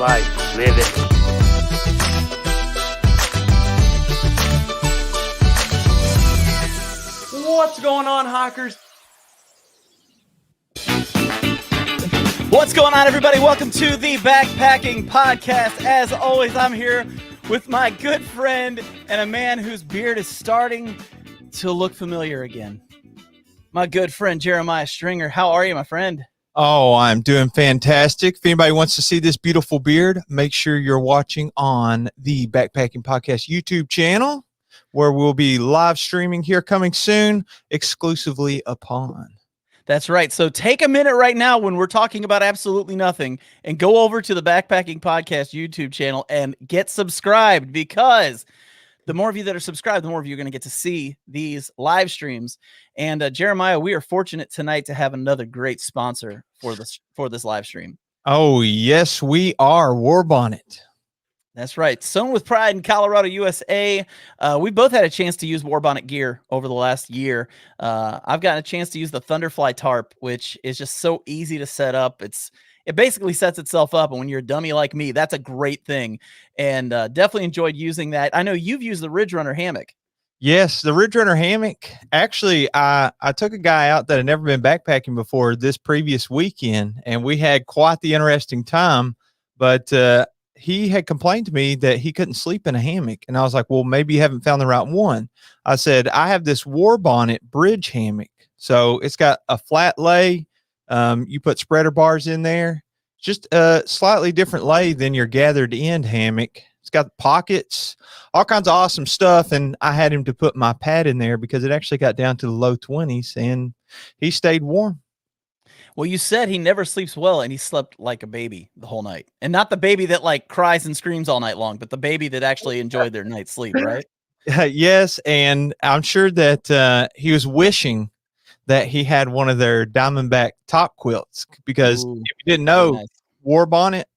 life. Live it. What's going on, Hawkers? What's going on, everybody? Welcome to the Backpacking Podcast. As always, I'm here with my good friend and a man whose beard is starting to look familiar again. My good friend, Jeremiah Stringer. How are you, my friend? Oh, I'm doing fantastic. If anybody wants to see this beautiful beard, make sure you're watching on the Backpacking Podcast YouTube channel, where we'll be live streaming here coming soon, exclusively upon. That's right. So take a minute right now when we're talking about absolutely nothing and go over to the Backpacking Podcast YouTube channel and get subscribed, because the more of you that are subscribed, the more of you are going to get to see these live streams. And Jeremiah, we are fortunate tonight to have another great sponsor for this live stream. Oh, yes, we are. Bonnet. That's right. Sewn with pride in Colorado, USA. We both had a chance to use Bonnet gear over the last year. I've gotten a chance to use the Thunderfly tarp, which is just so easy to set up. It basically sets itself up, and when you're a dummy like me, that's a great thing. And definitely enjoyed using that. I know you've used the Ridge Runner hammock. Yes, the Ridge Runner hammock. Actually, I took a guy out that had never been backpacking before this previous weekend, and we had quite the interesting time. But he had complained to me that he couldn't sleep in a hammock. And I was like, well, maybe you haven't found the right one. I said, I have this Bonnet bridge hammock. So it's got a flat lay. You put spreader bars in there, just a slightly different lay than your gathered end hammock. It's got pockets, all kinds of awesome stuff. And I had him to put my pad in there because it actually got down to the low 20s and he stayed warm. Well, you said he never sleeps well, and he slept like a baby the whole night. And not the baby that like cries and screams all night long, but the baby that actually enjoyed their night's sleep, right? Yes. And I'm sure that he was wishing that he had one of their Diamondback top quilts, because if you didn't know, nice. Bonnet,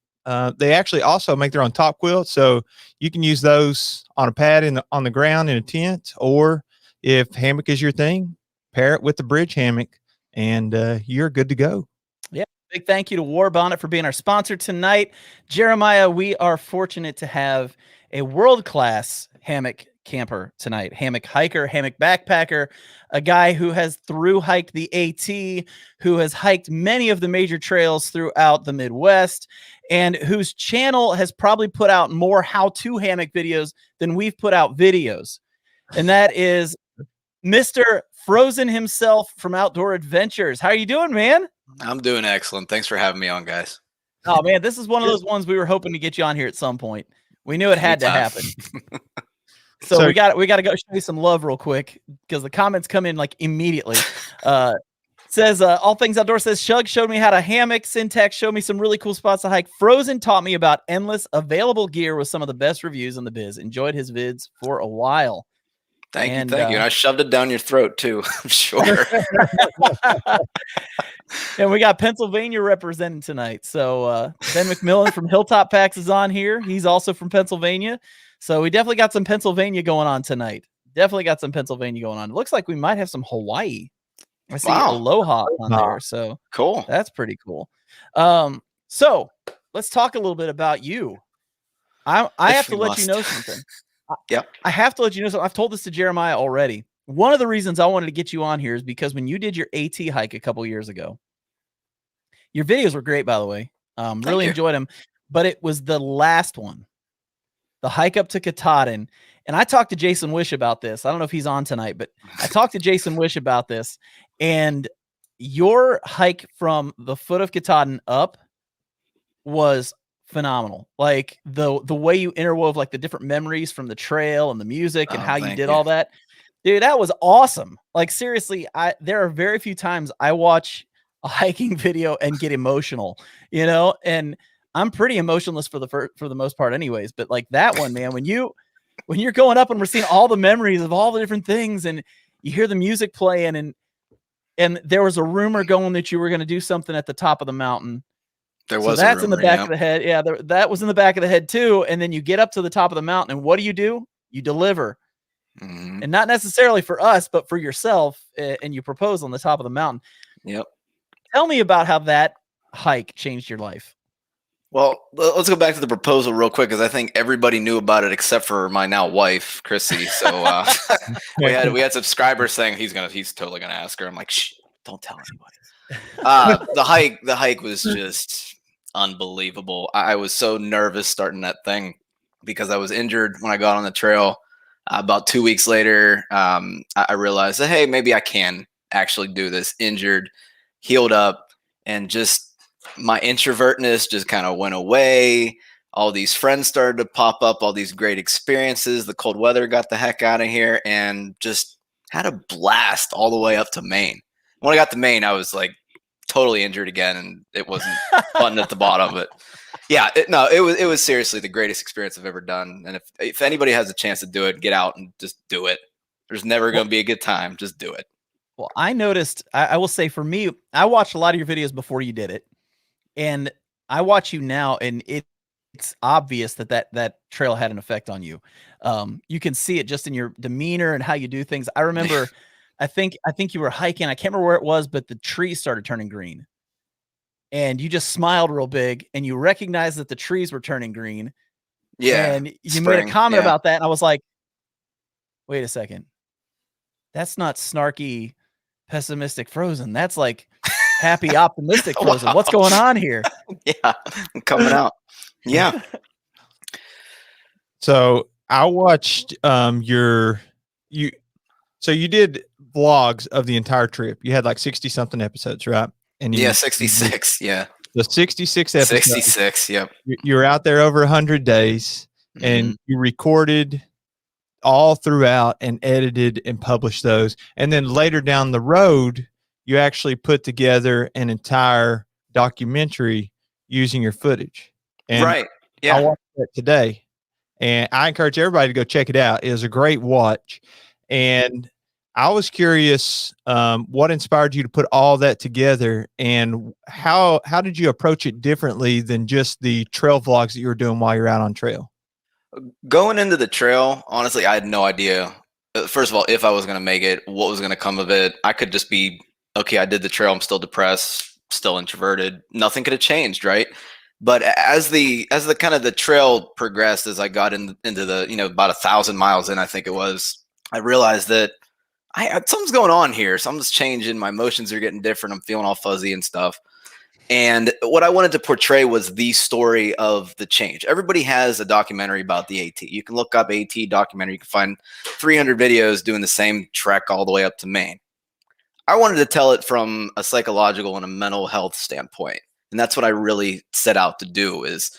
they actually also make their own top quilts. So you can use those on a pad on the ground in a tent, or if hammock is your thing, pair it with the bridge hammock, and you're good to go. Yeah. Big thank you to Bonnet for being our sponsor tonight. Jeremiah, we are fortunate to have a world-class hammock camper tonight. Hammock hiker, hammock backpacker, a guy who has thru hiked the AT, who has hiked many of the major trails throughout the Midwest, and whose channel has probably put out more how-to hammock videos than we've put out videos. And that is Mr. Frozen himself from Outdoor Adventures. How are you doing, man? I'm doing excellent. Thanks for having me on, guys. Oh, man, this is one of those ones we were hoping to get you on here at some point. We knew it had to happen. So we got to go show you some love real quick, because the comments come in like immediately. Says All Things Outdoors says Shug showed me how to hammock. Syntax showed me some really cool spots to hike. Frozen taught me about endless available gear with some of the best reviews in the biz. Enjoyed his vids for a while. Thank you. And I shoved it down your throat too. I'm sure. And we got Pennsylvania representing tonight. So Ben McMillan from Hilltop Packs is on here. He's also from Pennsylvania. So we definitely got some Pennsylvania going on tonight. Definitely got some Pennsylvania going on. It looks like we might have some Hawaii. I see Aloha on there. So cool. That's pretty cool. So let's talk a little bit about you. I have to let you know something. Yep. I have to let you know something. I've told this to Jeremiah already. One of the reasons I wanted to get you on here is because when you did your AT hike a couple years ago, your videos were great, by the way. Really enjoyed them, but it was the last one, the hike up to Katahdin. And I talked to Jason Wish about this. I don't know if he's on tonight, but I talked to Jason Wish about this. And your hike from the foot of Katahdin up was phenomenal. Like the way you interwove like the different memories from the trail and the music and how you did all that. Dude, that was awesome. Like seriously, there are very few times I watch a hiking video and get emotional, you know, and I'm pretty emotionless for the most part anyways, but like that one, man, when you're going up and we're seeing all the memories of all the different things and you hear the music playing and there was a rumor going that you were going to do something at the top of the mountain. There was that's in the back of the head. Yeah, that was in the back of the head too. And then you get up to the top of the mountain and what do? You deliver. Mm-hmm. And not necessarily for us, but for yourself, and you propose on the top of the mountain. Yep. Tell me about how that hike changed your life. Well, let's go back to the proposal real quick because I think everybody knew about it except for my now wife, Chrissy. So we had subscribers saying he's totally gonna ask her. I'm like, shh, don't tell anybody. The hike was just unbelievable. I was so nervous starting that thing because I was injured when I got on the trail. About 2 weeks later, I realized that, hey, maybe I can actually do this. Injured, healed up, and just my introvertness just kind of went away. All these friends started to pop up, all these great experiences. The cold weather got the heck out of here and just had a blast all the way up to Maine. When I got to Maine, I was like totally injured again, and it wasn't fun at the bottom. But yeah, it was seriously the greatest experience I've ever done. And if anybody has a chance to do it, get out and just do it. There's never going to be a good time. Just do it. Well, I noticed, I will say for me, I watched a lot of your videos before you did it. And I watch you now, and it's obvious that trail had an effect on you. You can see it just in your demeanor and how you do things. I remember, I think you were hiking. I can't remember where it was, but the trees started turning green. And you just smiled real big, and you recognized that the trees were turning green. Yeah. And you made a comment about that, and I was like, wait a second. That's not snarky, pessimistic Frozen. That's like happy, optimistic Frozen. What's going on here? Yeah, I'm coming out. Yeah. So I watched you did vlogs of the entire trip. You had like 60 something episodes, right? And 66. Yeah. The 66 episodes. 66. Yep. You were out there over 100 days, and you recorded all throughout and edited and published those. And then later down the road, you actually put together an entire documentary using your footage. And right. Yeah. I watched that today, and I encourage everybody to go check it out. It was a great watch. And I was curious, what inspired you to put all that together, and how did you approach it differently than just the trail vlogs that you were doing while you're out on trail? Going into the trail, honestly, I had no idea. First of all, if I was going to make it, what was going to come of it. I could just be, okay, I did the trail. I'm still depressed, still introverted. Nothing could have changed, right? But as the kind of the trail progressed, as I got into the, about 1,000 miles in, I think it was, I realized that something's going on here. Something's changing. My emotions are getting different. I'm feeling all fuzzy and stuff. And what I wanted to portray was the story of the change. Everybody has a documentary about the AT. You can look up AT documentary. You can find 300 videos doing the same trek all the way up to Maine. I wanted to tell it from a psychological and a mental health standpoint. And that's what I really set out to do is,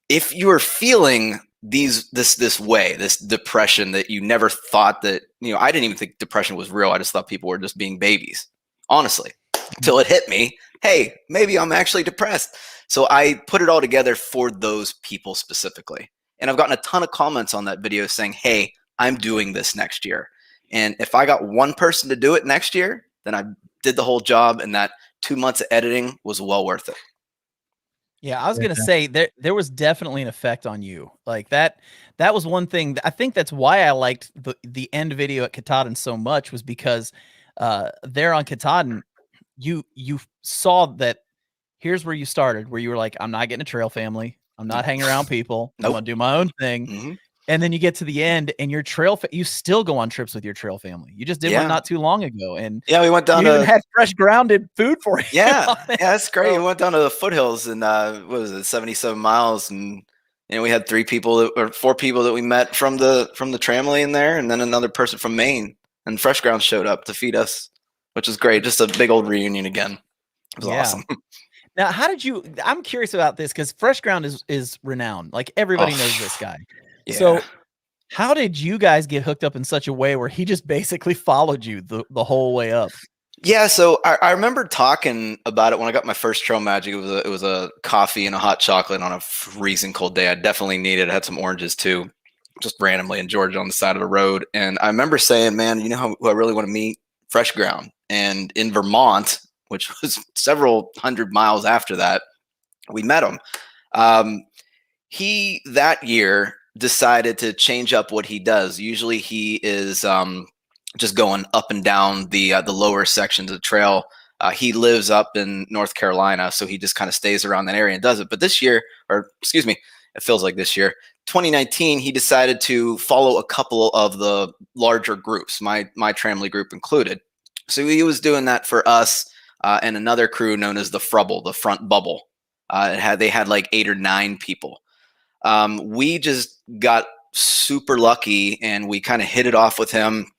if you are feeling this depression that you never thought that, I didn't even think depression was real. I just thought people were just being babies. Honestly, till it hit me. Hey, maybe I'm actually depressed. So I put it all together for those people specifically. And I've gotten a ton of comments on that video saying, hey, I'm doing this next year. And if I got one person to do it next year, then I did the whole job, and that 2 months of editing was well worth it. Yeah, I was gonna say there was definitely an effect on you. Like that was one thing. I think that's why I liked the end video at Katahdin so much, was because there on Katahdin, you saw that here's where you started, where you were like, I'm not getting a trail family. I'm not hanging around people. I'm gonna do my own thing. And then you get to the end, and your you still go on trips with your trail family. You just did one not too long ago, and we went down you to even had fresh grounded food for you. Yeah, that's great. We went down to the foothills, and what was it, 77 miles, and we had 4 people that we met from the tramily in there, and then another person from Maine, and Fresh Ground showed up to feed us, which was great. Just a big old reunion again. It was awesome. Now, how did you? I'm curious about this, because Fresh Ground is renowned. Like, everybody knows this guy. Yeah. So, how did you guys get hooked up in such a way where he just basically followed you the whole way up? Yeah, so I remember talking about it when I got my first Trail Magic. It was a coffee and a hot chocolate on a freezing cold day. I definitely needed it. I had some oranges too, just randomly in Georgia on the side of the road. And I remember saying, man, you know who I really want to meet? Fresh Ground. And in Vermont, which was several hundred miles after that, we met him. He that year decided to change up what he does. Usually he is just going up and down the lower sections of the trail. He lives up in North Carolina, so he just kind of stays around that area and does it. But this year, or excuse me, it feels like this year, 2019, he decided to follow a couple of the larger groups, my tramily group included. So he was doing that for us and another crew known as the Frubble, the Front Bubble. They had like 8 or 9 people. We just got super lucky, and we kind of hit it off with him.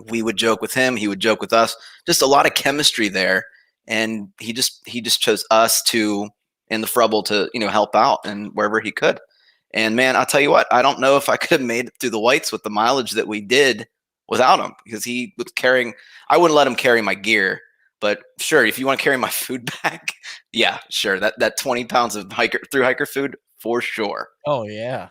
We would joke with him, he would joke with us. Just a lot of chemistry there, and he just chose us to, in the Frubble, to help out and wherever he could. And man, I'll tell you what, I don't know if I could have made it through the Whites with the mileage that we did without him, because he was carrying. I wouldn't let him carry my gear, but sure, if you want to carry my food back, yeah, sure. That 20 pounds of thru hiker food for sure. Oh yeah.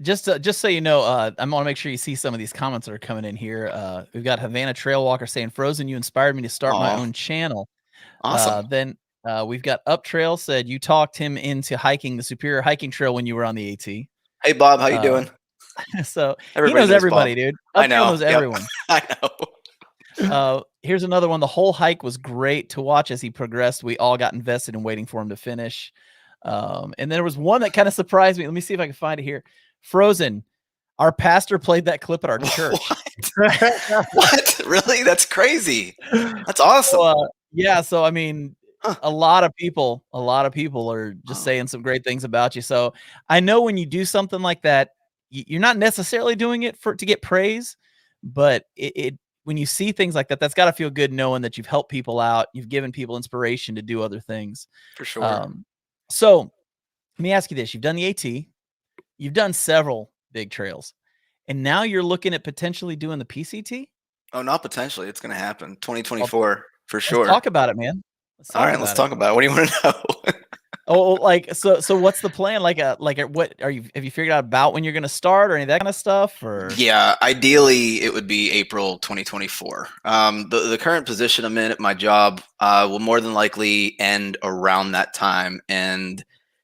Just so you know, I want to make sure you see some of these comments that are coming in here. We've got Havana Trail Walker saying, "Frozen, you inspired me to start my own channel." Awesome. Then we've got Up Trail said, "You talked him into hiking the Superior Hiking Trail when you were on the AT." Hey Bob, how you doing? So Everybody he knows everybody, Bob. dude. I know. Knows everyone. I know. Here's another one. The whole hike was great to watch as he progressed. We all got invested in waiting for him to finish. And then there was one that kind of surprised me. Let me see if I can find it here. Frozen, our pastor played that clip at our church. What? Really? That's crazy. That's awesome. So, yeah. So, I mean, a lot of people are just saying some great things about you. So I know when you do something like that, you're not necessarily doing it to get praise, but when you see things like that, that's got to feel good knowing that you've helped people out. You've given people inspiration to do other things. For sure. So let me ask you this. You've done the AT. You've done several big trails. And now you're looking at potentially doing the PCT? Oh, not potentially. It's going to happen. 2024 for sure. Let's talk about it, man. All right, let's talk about it. What do you want to know? So what's the plan? What have you figured out about when you're going to start or any of that kind of stuff? Or yeah, ideally it would be April 2024. The current position I'm in at my job will more than likely end around that time. And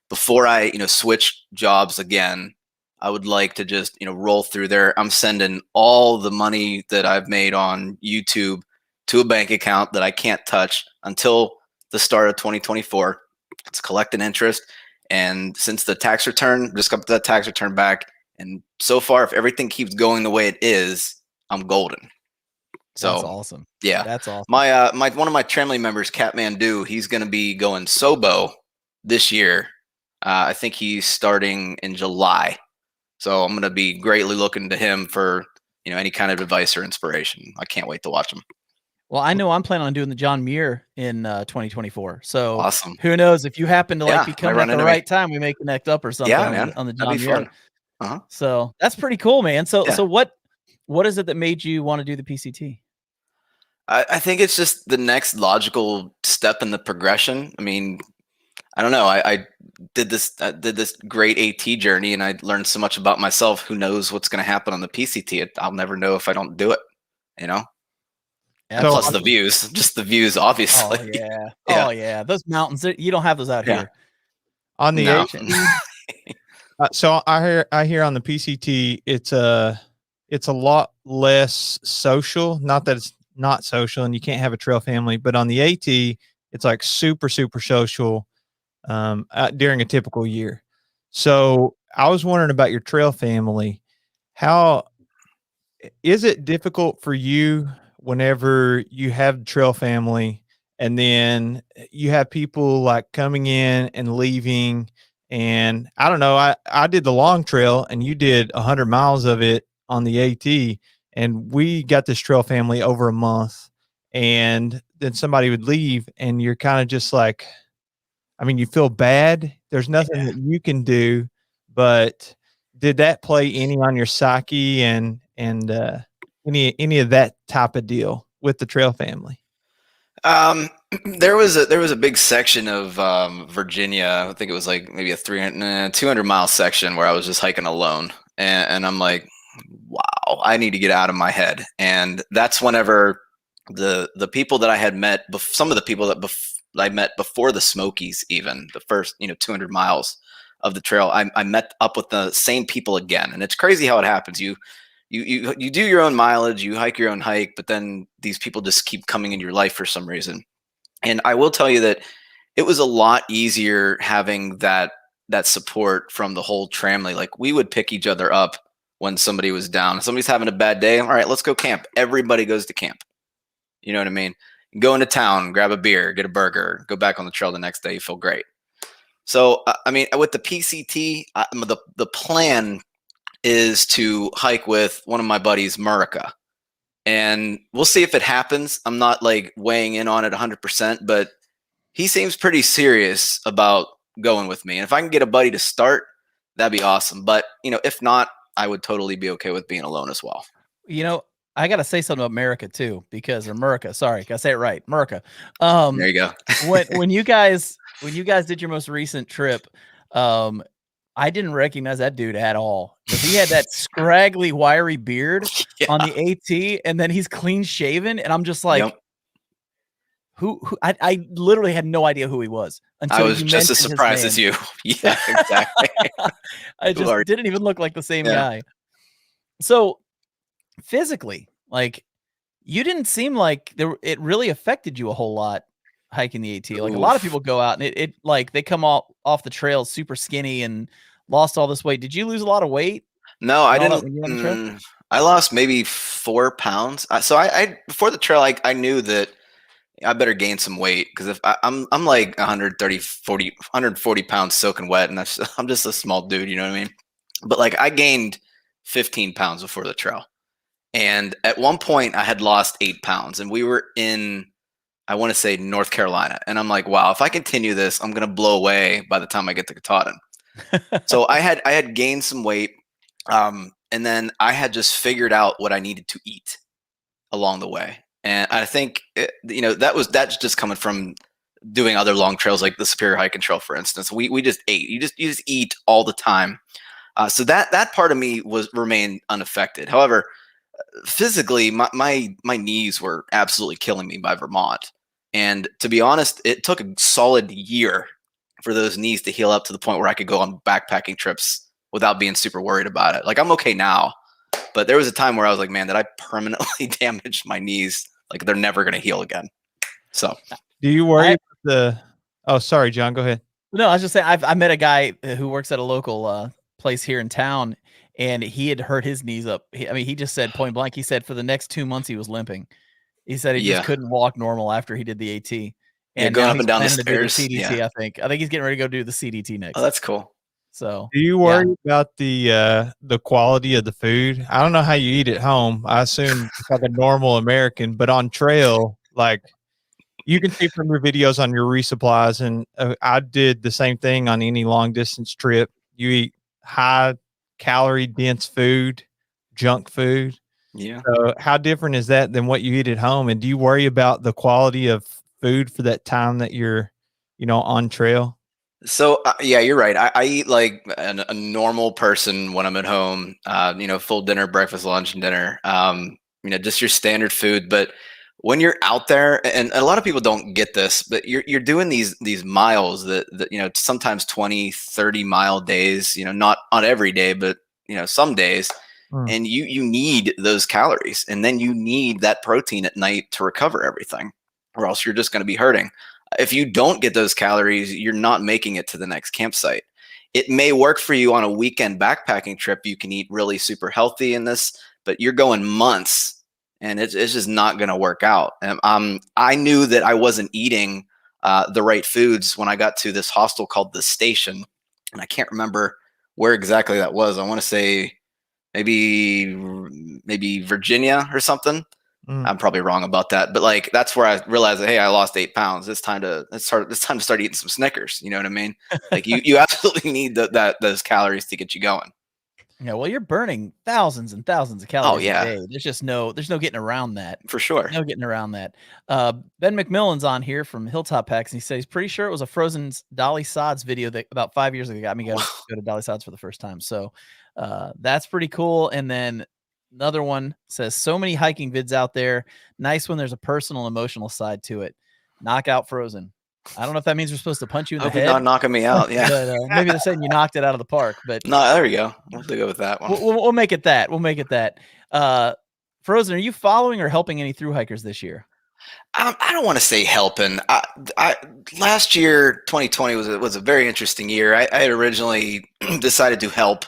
before I switch jobs again, I would like to just roll through there. I'm sending all the money that I've made on YouTube to a bank account that I can't touch until the start of 2024. It's collecting interest, and since the tax return, just got that tax return back, and so far, if everything keeps going the way it is, I'm golden. So that's awesome. Yeah, that's awesome. My one of my tramily members, Kathmandu, he's going to be going Sobo this year. I think he's starting in July, so I'm going to be greatly looking to him for any kind of advice or inspiration. I can't wait to watch him. Well, I know I'm planning on doing the John Muir in 2024. So awesome. Who knows, if you happen to be coming at the right time, we may connect up or something on the John Muir. So that's pretty cool, man. So what is it that made you want to do the PCT? I think it's just the next logical step in the progression. I mean, I don't know. I did this great AT journey, and I learned so much about myself. Who knows what's going to happen on the PCT? I'll never know if I don't do it. You know. And plus the Absolutely. views, just the views, obviously. Oh yeah. Yeah. Oh yeah. Those mountains, you don't have those out Yeah. here. On the No. so I hear on the PCT it's a lot less social. Not that it's not social and you can't have a trail family, but on the AT it's like super social during a typical year. So I was wondering about your trail family. How is it difficult for you whenever you have trail family and then you have people like coming in and leaving? And I don't know, I did the long trail and you did 100 miles of it on the AT, and we got this trail family over a month, and then somebody would leave and you're kind of just like, I mean, you feel bad. There's nothing that you can do, but did that play any on your psyche and any of that type of deal with the trail family? There was a big section of Virginia. I think it was like maybe a 200-mile section where I was just hiking alone, and I'm like, wow, I need to get out of my head. And that's whenever the people that I had met, some of the people that I met before the Smokies, even the first 200 miles of the trail, I met up with the same people again. And it's crazy how it happens. You do your own mileage, you hike your own hike, but then these people just keep coming in your life for some reason. And I will tell you that it was a lot easier having that support from the whole tramley. Like, we would pick each other up when somebody was down. Somebody's having a bad day. All right, let's go camp. Everybody goes to camp. You know what I mean? Go into town, grab a beer, get a burger, go back on the trail the next day. You feel great. So, I mean, with the PCT, the plan is to hike with one of my buddies, Murica. And we'll see if it happens. I'm not like weighing in on it 100%, but he seems pretty serious about going with me. And if I can get a buddy to start, that'd be awesome. But, if not, I would totally be okay with being alone as well. I got to say something about America too, because Murica, sorry, can I say it right? Murica. There you go. when you guys did your most recent trip, I didn't recognize that dude at all, because he had that scraggly, wiry beard on the AT, and then he's clean shaven, and I'm just like, who I literally had no idea who he was until I was just as surprised as you. Yeah, exactly. I just didn't even look like the same guy. So physically, like, you didn't seem like it really affected you a whole lot hiking the AT. Like, a lot of people go out and it like they come off the trail super skinny and lost all this weight. Did you lose a lot of weight? No, I didn't. I lost maybe 4 pounds. So I before the trail, I knew that I better gain some weight, because if I'm like 140 pounds soaking wet, and I'm just a small dude, you know what I mean? But like, I gained 15 pounds before the trail. And at one point I had lost 8 pounds, and we were in, I want to say, North Carolina. And I'm like, wow, if I continue this, I'm going to blow away by the time I get to Katahdin. So I had gained some weight. And then I had just figured out what I needed to eat along the way. And I think, that's just coming from doing other long trails like the Superior Hiking Trail, for instance. We just ate. You just eat all the time. So that part of me remained unaffected. However, physically, my knees were absolutely killing me by Vermont. And to be honest, it took a solid year for those knees to heal up to the point where I could go on backpacking trips without being super worried about it. Like, I'm okay now, but there was a time where I was like, man, did I permanently damage my knees? Like, they're never going to heal again. So do you worry about oh, sorry, John, go ahead. No, I was just saying, I met a guy who works at a local place here in town, and he had hurt his knees up. He just said point blank, he said for the next 2 months he was limping. He said he just couldn't walk normal after he did the AT. And going up and down the stairs. To do the CDT, I think he's getting ready to go do the CDT next. Oh, that's cool. So do you worry about the quality of the food? I don't know how you eat at home. I assume it's like a normal American, but on trail, like, you can see from your videos on your resupplies, and I did the same thing on any long distance trip. You eat high calorie dense food, junk food. Yeah. So how different is that than what you eat at home? And do you worry about the quality of food for that time that you're, on trail? So yeah, you're right. I eat like a normal person when I'm at home. Full dinner, breakfast, lunch, and dinner. Just your standard food. But when you're out there, and a lot of people don't get this, but you're doing these miles that sometimes 20, 30 mile days. Not every day, but some days. Mm. And you need those calories, and then you need that protein at night to recover everything, or else you're just going to be hurting. If you don't get those calories, you're not making it to the next campsite. It may work for you on a weekend backpacking trip. You can eat really super healthy in this, but you're going months, and it's just not going to work out. I knew that I wasn't eating the right foods when I got to this hostel called The Station, and I can't remember where exactly that was. I want to say maybe Virginia or something. Mm. I'm probably wrong about that, but like that's where I realized that, hey, I lost 8 pounds. It's time to start eating some Snickers. You know what I mean? Like you absolutely need those calories to get you going. Yeah, well, you're burning thousands and thousands of Oh calories a yeah, day. There's no getting around that. for sure. No getting around that. Ben McMillan's on here from Hilltop Packs, and he says he's pretty sure it was a Frozen Dolly Sods video that about 5 years ago got me go to Dolly Sods for the first time. So that's pretty cool. And then another one says, so many hiking vids out there. Nice when there's a personal, emotional side to it. Knockout Frozen. I don't know if that means we're supposed to punch you in I the hope you're head. not knocking me out. Yeah. But maybe they're saying you knocked it out of the park. But No, there we go. We'll have to go with that one. we'll make it that. We'll make it that. Frozen, are you following or helping any thru hikers this year? I don't want to say helping. Last year, 2020 was a very interesting year. I had originally decided to help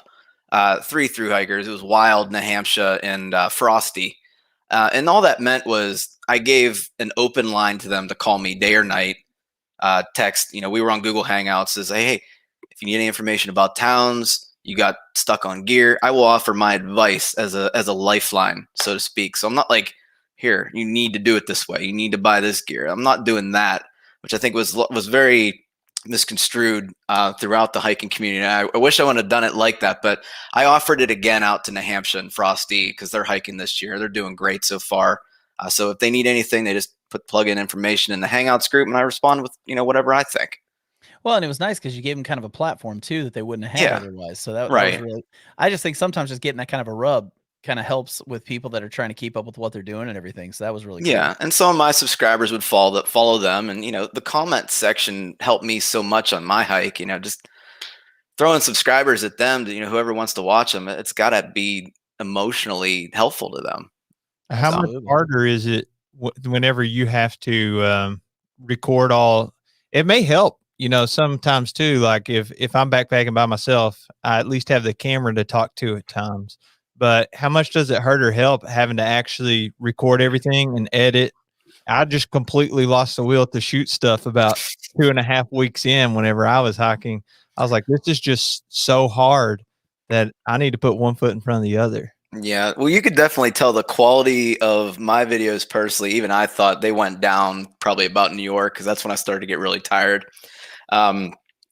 3 thru hikers. It was Wild, Nahamsha, and Frosty. And all that meant was I gave an open line to them to call me day or night. Text. We were on Google Hangouts. Says, hey, if you need any information about towns, you got stuck on gear, I will offer my advice as a lifeline, so to speak. So I'm not like, here, you need to do it this way. You need to buy this gear. I'm not doing that, which I think was very misconstrued throughout the hiking community. I wish I would have done it like that, but I offered it again out to Nahamsha and Frosty because they're hiking this year. They're doing great so far. So if they need anything, they just plug in information in the Hangouts group, and I respond with whatever I think. Well, and it was nice because you gave them kind of a platform too that they wouldn't have had otherwise. So that was Right. really. I just think sometimes just getting that kind of a rub kind of helps with people that are trying to keep up with what they're doing and everything. So that was really cool. Yeah, and some of my subscribers would follow them, and the comment section helped me so much on my hike. Just throwing subscribers at them to whoever wants to watch them. It's got to be emotionally helpful to them. How much Absolutely. harder is it whenever you have to record all? It may help, sometimes too. Like if I'm backpacking by myself, I at least have the camera to talk to at times. But how much does it hurt or help having to actually record everything and edit? I just completely lost the will to shoot stuff about 2.5 weeks in. Whenever I was hiking, I was like, this is just so hard that I need to put one foot in front of the other. Yeah, well, you could definitely tell the quality of my videos personally. Even I thought they went down probably about New York because that's when I started to get really tired.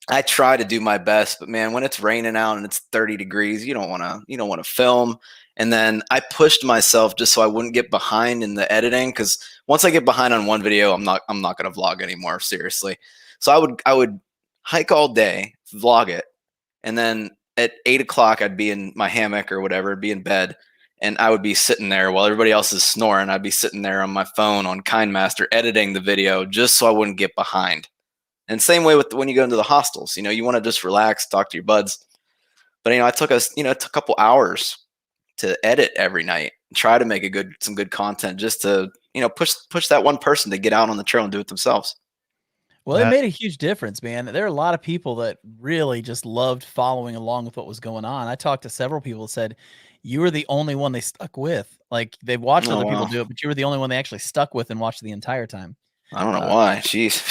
I try to do my best, but man, when it's raining out and it's 30 degrees, you don't want to film. And then I pushed myself just so I wouldn't get behind in the editing, because once I get behind on one video, I'm not going to vlog anymore, seriously. So I would hike all day, vlog it, and then at 8 o'clock, I'd be in my hammock or whatever, be in bed, and I would be sitting there while everybody else is snoring. I'd be sitting there on my phone on KindMaster editing the video just so I wouldn't get behind. And same way with when you go into the hostels, you want to just relax, talk to your buds. But it took a couple hours to edit every night and try to make some good content just to push that one person to get out on the trail and do it themselves. Well, it made a huge difference, man. There are a lot of people that really just loved following along with what was going on. I talked to several people that said you were the only one they stuck with. Like they've watched other people do it, but you were the only one they actually stuck with and watched the entire time. I don't know why. Jeez.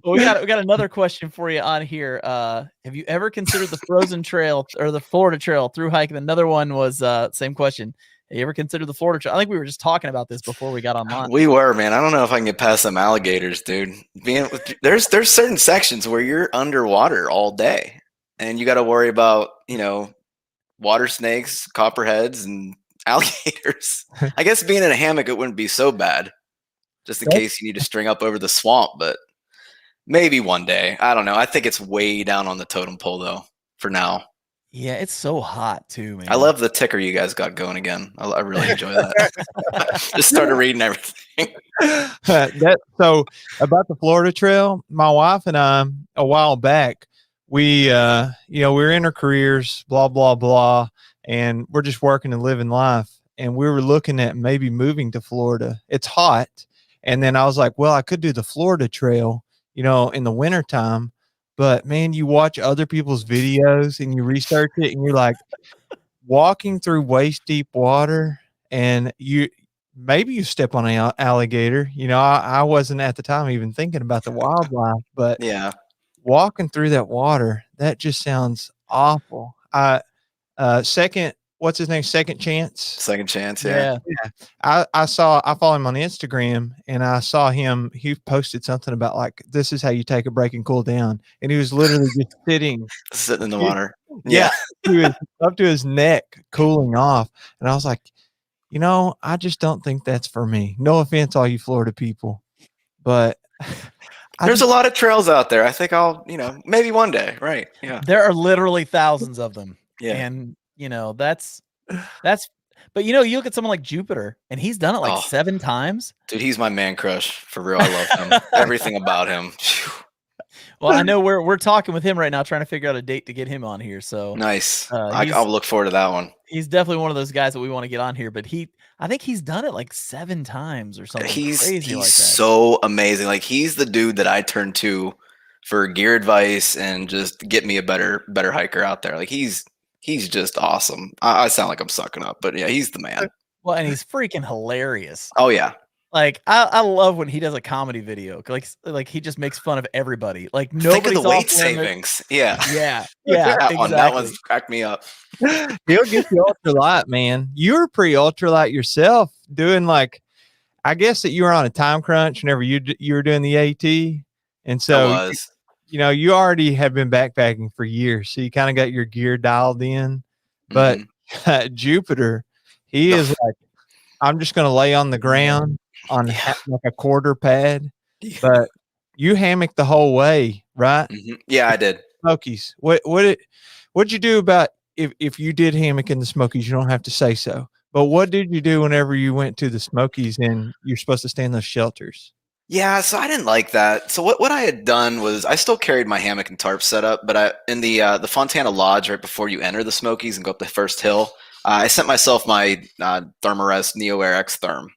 Well, we got another question for you on here. Have you ever considered the Frozen Trail or the Florida Trail through hiking? Another one was same question. Have you ever considered the Florida Trail? I think we were just talking about this before we got online. We were, man. I don't know if I can get past some alligators, dude. There's certain sections where you're underwater all day, and you got to worry about water snakes, copperheads, and alligators. I guess being in a hammock, it wouldn't be so bad, just in case you need to string up over the swamp. But maybe one day. I don't know. I think it's way down on the totem pole, though, for now. Yeah, it's so hot too, man. I love the ticker you guys got going again. I really enjoy that. Just started reading everything. So about the Florida Trail, my wife and I, a while back, we we're in our careers, blah blah blah, and we're just working and living life, and we were looking at maybe moving to Florida. It's hot, and then I was like, well, I could do the Florida Trail, in the wintertime. But man, you watch other people's videos and you research it, and you're like, walking through waist deep water, and maybe you step on an alligator. I wasn't at the time even thinking about the wildlife, but Yeah. walking through that water, that just sounds awful. What's his name? Second Chance. Second Chance. Yeah. I follow him on Instagram, and I saw him. He posted something about like, this is how you take a break and cool down. And he was literally just sitting in the water. Yeah. He was up to his neck cooling off. And I was like, I just don't think that's for me. No offense, all you Florida people, but there's a lot of trails out there. I think I'll, maybe one day. Right. Yeah. There are literally thousands of them. Yeah. And that's, but you look at someone like Jupiter, and he's done it like 7 times. Dude, he's my man crush for real. I love him. Everything about him. Well, I know we're talking with him right now, trying to figure out a date to get him on here. So nice. I'll look forward to that one. He's definitely one of those guys that we want to get on here, but I think he's done it like 7 times or something. He's crazy like that. So amazing. Like, he's the dude that I turn to for gear advice and just get me a better hiker out there. Like, he's just awesome. I sound like I'm sucking up, but yeah, he's the man. Well, and he's freaking hilarious. Oh yeah. Like, I love when he does a comedy video. Like he just makes fun of everybody. Like, nobody's think of the weight off limits. savings. Yeah. Yeah. That one's cracked me up. He'll get you ultralight, man. You were pretty ultralight yourself, doing like, I guess that you were on a time crunch whenever you were doing the AT, and so you already have been backpacking for years, so you kind of got your gear dialed in. But Jupiter, he is like, I'm just going to lay on the ground on like a quarter pad. But you hammocked the whole way, right? Yeah, I did. Smokies. What'd you do about if you did hammock in the Smokies? You don't have to say so. But what did you do whenever you went to the Smokies and you're supposed to stay in those shelters? Yeah, so I didn't like that. So what I had done was I still carried my hammock and tarp set up, but in the Fontana Lodge right before you enter the Smokies and go up the first hill, I sent myself my Thermarest Neo Air X Therm.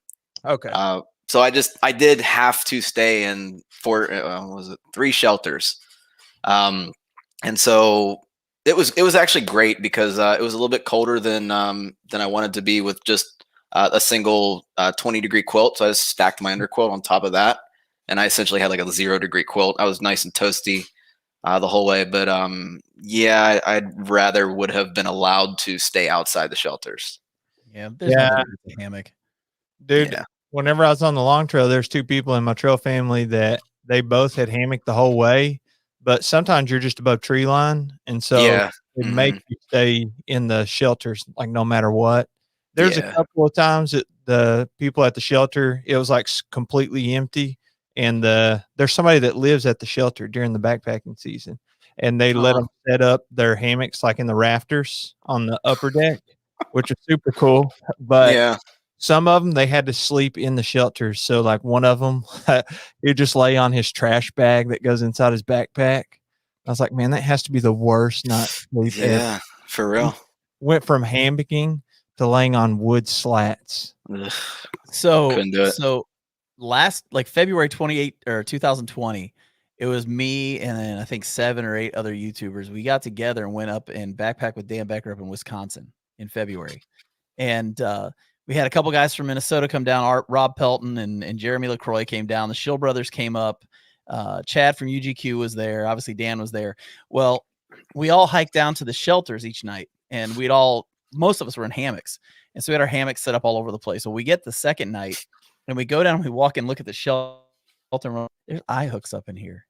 Okay. So I did have to stay in 3 shelters, and so it was actually great because it was a little bit colder than I wanted to be with just a single 20-degree quilt. So I just stacked my underquilt on top of that, and I essentially had like a 0-degree quilt. I was nice and toasty the whole way, but I'd rather would have been allowed to stay outside the shelters. Yeah, there's nothing with the hammock, dude. Yeah. Whenever I was on the long trail, there's 2 people in my trail family that they both had hammock the whole way, but sometimes you're just above tree line, and so it makes you stay in the shelters like no matter what. There's a couple of times that the people at the shelter, it was like completely empty, and there's somebody that lives at the shelter during the backpacking season, and they let them set up their hammocks like in the rafters on the upper deck, which is super cool. But some of them, they had to sleep in the shelters. So like one of them, he'd just lay on his trash bag that goes inside his backpack. I was like, man, that has to be the worst night sleep ever. Yeah, for real. Went from hammocking to laying on wood slats. So couldn't do it. So last like February 28 or 2020, it was me and then I think 7 or 8 other YouTubers. We got together and went up and backpacked with Dan Becker up in Wisconsin in February. And we had a couple guys from Minnesota come down. Rob Pelton and Jeremy LaCroix came down. The Shill brothers came up. Chad from UGQ was there. Obviously, Dan was there. Well, we all hiked down to the shelters each night, and most of us were in hammocks. And so we had our hammocks set up all over the place. So we get the second night, and we go down and we walk and look at the shelter. There's eye hooks up in here.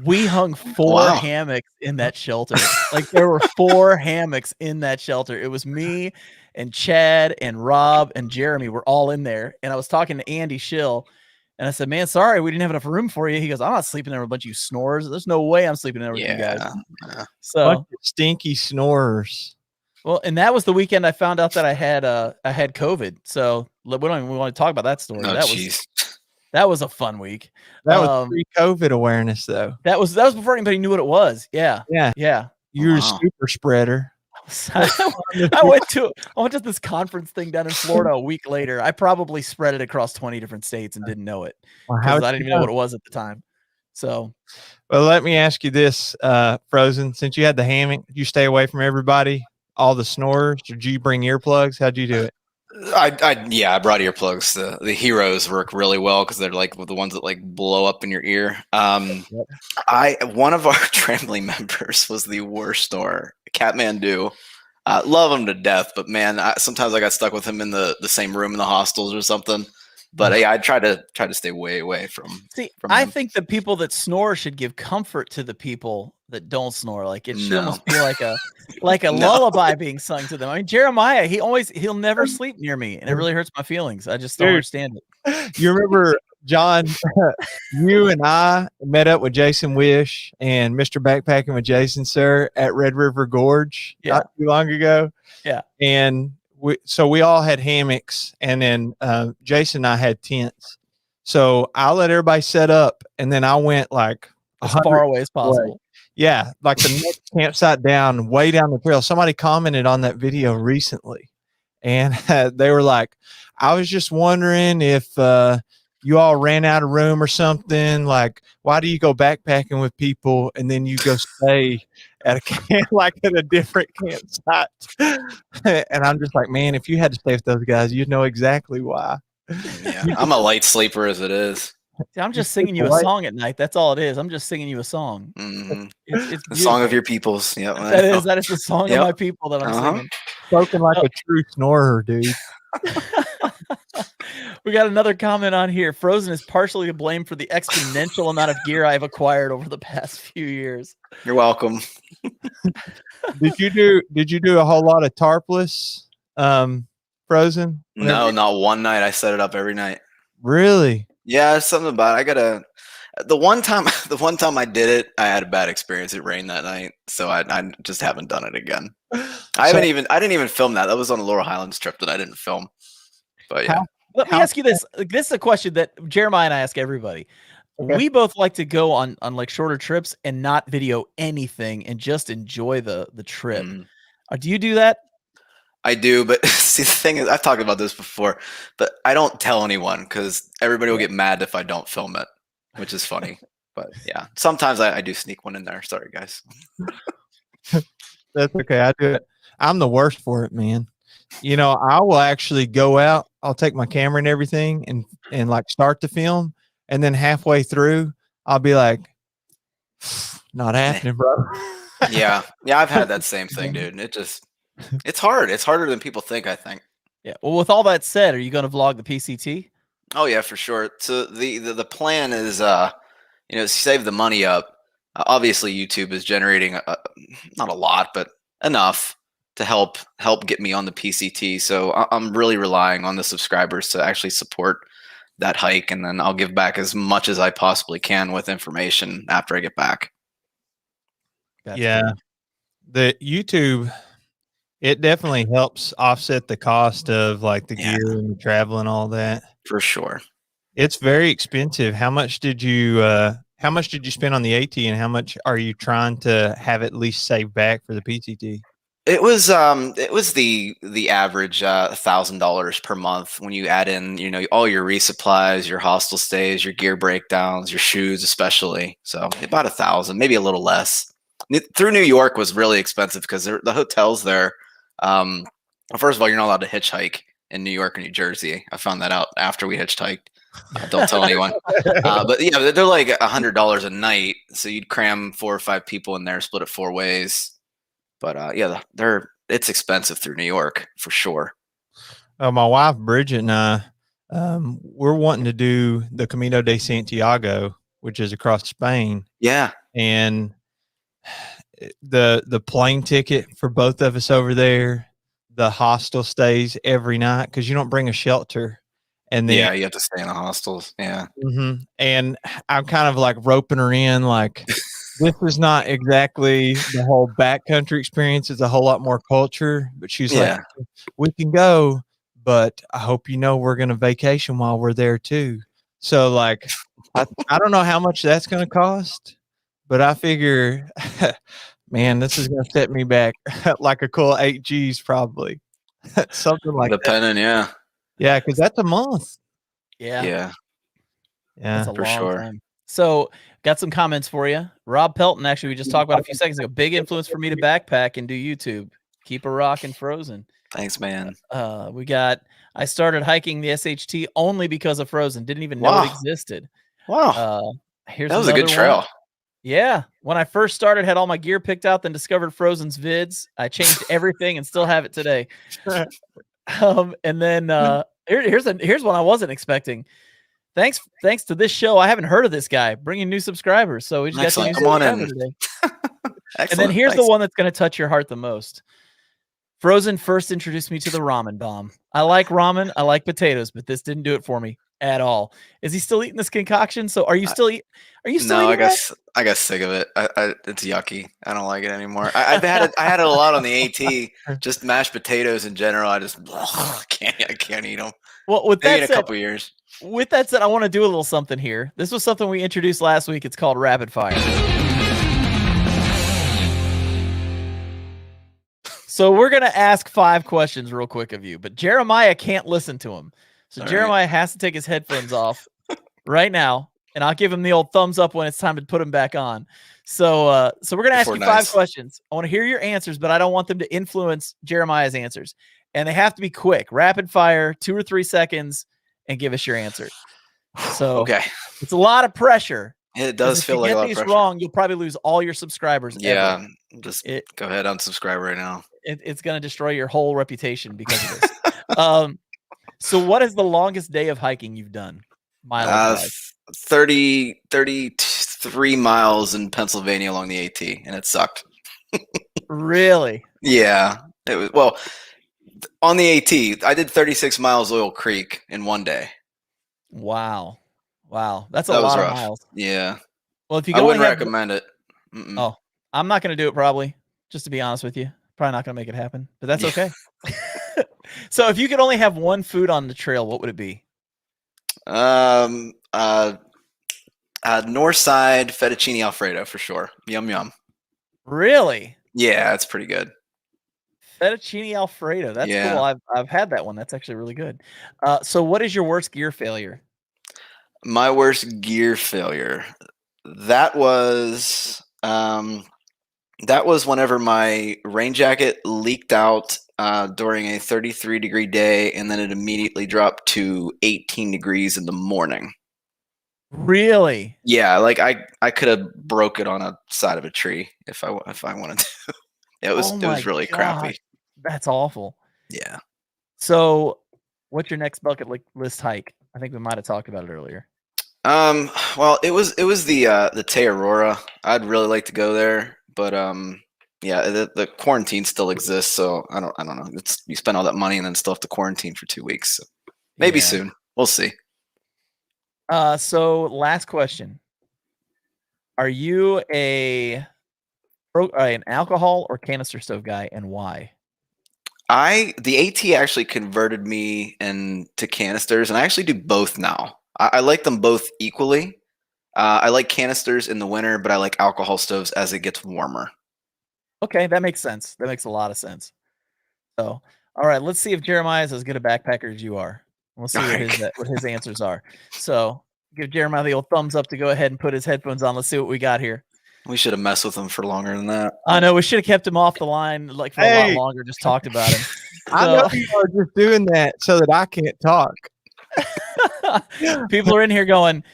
We hung 4 Wow. hammocks in that shelter. Like there were 4 hammocks in that shelter. It was me and Chad and Rob and Jeremy were all in there. And I was talking to Andy Schill and I said, man, sorry, we didn't have enough room for you. He goes, I'm not sleeping there with a bunch of you snorers. There's no way I'm sleeping there with you guys. Yeah. So Bunch of stinky snorers. well, and that was the weekend I found out that I had COVID. So we don't even want to talk about that story. Oh, That was a fun week. That was pre-COVID awareness, though. That was before anybody knew what it was. Yeah. Yeah. You're a super spreader. I went to this conference thing down in Florida a week later. I probably spread it across 20 different states and didn't know it because I didn't even know what it was at the time. So, well, let me ask you this, Frozen. Since you had the hammock, did you stay away from everybody, all the snorers? Did you bring earplugs? How'd you do it? I brought earplugs. The heroes work really well because they're like the ones that like blow up in your ear. One of our trampoline members was the worst snorer, Catmandu. Love him to death, but man, sometimes I got stuck with him in the same room in the hostels or something. But yeah, I try to stay way away from. See, I think the people that snore should give comfort to the people that don't snore. Like it should almost be like a lullaby being sung to them. I mean, Jeremiah, he'll never sleep near me, and it really hurts my feelings. I just don't understand it. You remember, John, you and I met up with Jason Wish and Mr. Backpacking with Jason, sir, at Red River Gorge not too long ago. Yeah, and we all had hammocks, and then Jason and I had tents. So I let everybody set up, and then I went like as far away as possible. Yeah, like the next campsite down, way down the trail. Somebody commented on that video recently, and they were like, I was just wondering if you all ran out of room or something. Like, why do you go backpacking with people and then you go stay at a camp, like at a different campsite? And I'm just like, man, if you had to stay with those guys, you'd know exactly why. Yeah, I'm a light sleeper as it is. See, I'm just singing you a song at night. That's all it is. I'm just singing you a song. Mm-hmm. It's the song of your peoples. Yeah, that is the song of my people that I'm singing. Spoken like a true snorer, dude. We got another comment on here. Frozen is partially to blame for the exponential amount of gear I've acquired over the past few years. You're welcome. Did you do a whole lot of tarpless Frozen? No, not one night. I set it up every night. Really? Yeah, something about it. The one time I did it, I had a bad experience. It rained that night, so I just haven't done it again. I didn't even film that. That was on the Laurel Highlands trip that I didn't film. But yeah. Let me ask you this. This is a question that Jeremiah and I ask everybody. Okay. We both like to go on like shorter trips and not video anything and just enjoy the trip. Do you do that? I do, but see, the thing is, I've talked about this before, but I don't tell anyone because everybody will get mad if I don't film it, which is funny. But yeah, sometimes I do sneak one in there. Sorry, guys. That's okay. I do it. I'm the worst for it, man. You know, I will actually go out. I'll take my camera and everything and like start the film. And then halfway through, I'll be like, not happening, bro. Yeah. I've had that same thing, dude. It's hard. It's harder than people think, I think. Yeah. Well, with all that said, are you going to vlog the PCT? Oh yeah, for sure. So the plan is, save the money up. Obviously YouTube is generating not a lot, but enough to help get me on the PCT. So I'm really relying on the subscribers to actually support that hike. And then I'll give back as much as I possibly can with information after I get back. Yeah. The YouTube, it definitely helps offset the cost of like the gear and the travel and all that. For sure. It's very expensive. How much did you spend on the AT, and how much are you trying to have at least saved back for the PCT? It was the average $1,000 per month when you add in, all your resupplies, your hostel stays, your gear breakdowns, your shoes, especially. So about $1,000, maybe a little less. Through New York was really expensive because the hotels there. First of all, you're not allowed to hitchhike in New York or New Jersey. I found that out after we hitchhiked. Don't tell anyone. But yeah, they're like $100 a night. So you'd cram 4 or 5 people in there, split it 4 ways. But it's expensive through New York for sure. My wife Bridget and I, we're wanting to do the Camino De Santiago, which is across Spain. Yeah. And the plane ticket for both of us over there, the hostel stays every night because you don't bring a shelter. And then, Yeah, you have to stay in the hostels. Yeah. And I'm kind of like roping her in, like, this is not exactly the whole backcountry experience. It's a whole lot more culture. But she's like, we can go, but I hope you know we're going to vacation while we're there too. So like, I don't know how much that's going to cost, but I figure, man, this is going to set me back like a cool 8 G's probably. Something like Depending, that. Yeah, because that's a month. Yeah. That's a for long sure. time. So got some comments for you. Rob Pelton, actually, we just talked about a few seconds ago. Big influence for me to backpack and do YouTube. Keep a rockin' Frozen. Thanks, man. I started hiking the SHT only because of Frozen. Didn't even know it existed. Wow. Here's that was a good trail. One. Yeah. When I first started, had all my gear picked out, then discovered Frozen's vids. I changed everything and still have it today. And then here's one I wasn't expecting. Thanks to this show, I haven't heard of this guy bringing new subscribers. So we just got a new subscriber today. And then here's the one that's going to touch your heart the most. Frozen first introduced me to the ramen bomb. I like ramen. I like potatoes, but this didn't do it for me at all. Is he still eating this concoction? So are you still eating? No, I got sick of it. It's yucky. I don't like it anymore. I had it a lot on the AT. Just mashed potatoes in general. I can't eat them. Well, with that said, a couple years. With that said, I want to do a little something here. This was something we introduced last week. It's called Rapid Fire. So we're going to ask 5 questions real quick of you, but Jeremiah can't listen to them. So Jeremiah has to take his headphones off right now, and I'll give him the old thumbs up when it's time to put them back on. So we're going to ask you 5 questions. I want to hear your answers, but I don't want them to influence Jeremiah's answers. And they have to be quick, rapid fire, 2 or 3 seconds, and give us your answer. So it's a lot of pressure. It does feel like a lot of pressure. If you get these wrong, you'll probably lose all your subscribers. Yeah, just go ahead, unsubscribe right now. It's going to destroy your whole reputation because of this. So what is the longest day of hiking you've done? 33 miles in Pennsylvania along the AT, and it sucked. Really? Yeah. It was, well, on the AT, I did 36 miles Oil Creek in one day. Wow. That's a lot of miles. Yeah. Well, if you I wouldn't recommend it. Oh, I'm not going to do it probably, just to be honest with you. Probably not going to make it happen, but that's okay. So if you could only have one food on the trail, what would it be? North side fettuccine Alfredo for sure. Yum, yum. Really? Yeah, it's pretty good. Fettuccine Alfredo. That's cool. I've had that one. That's actually really good. So what is your worst gear failure? My worst gear failure. That was whenever my rain jacket leaked out during a 33-degree day, and then it immediately dropped to 18 degrees in the morning. Really? Yeah, like I could have broke it on a side of a tree if I wanted to. It was really crappy. That's awful. Yeah. So, what's your next bucket list hike? I think we might have talked about it earlier. Well, it was the Te Aurora. I'd really like to go there, but yeah, the quarantine still exists, so I don't know. You spend all that money and then still have to quarantine for 2 weeks. So maybe soon. We'll see. So last question. Are you an alcohol or canister stove guy, and why? The AT actually converted me into canisters, and I actually do both now. I like them both equally. I like canisters in the winter, but I like alcohol stoves as it gets warmer. Okay, that makes sense. That makes a lot of sense. So, all right, let's see if Jeremiah is as good a backpacker as you are. We'll see what his answers are. So, give Jeremiah the old thumbs up to go ahead and put his headphones on. Let's see what we got here. We should have messed with him for longer than that. I know. We should have kept him off the line for a lot longer, just talked about him. I know you are just doing that so that I can't talk. People are in here going,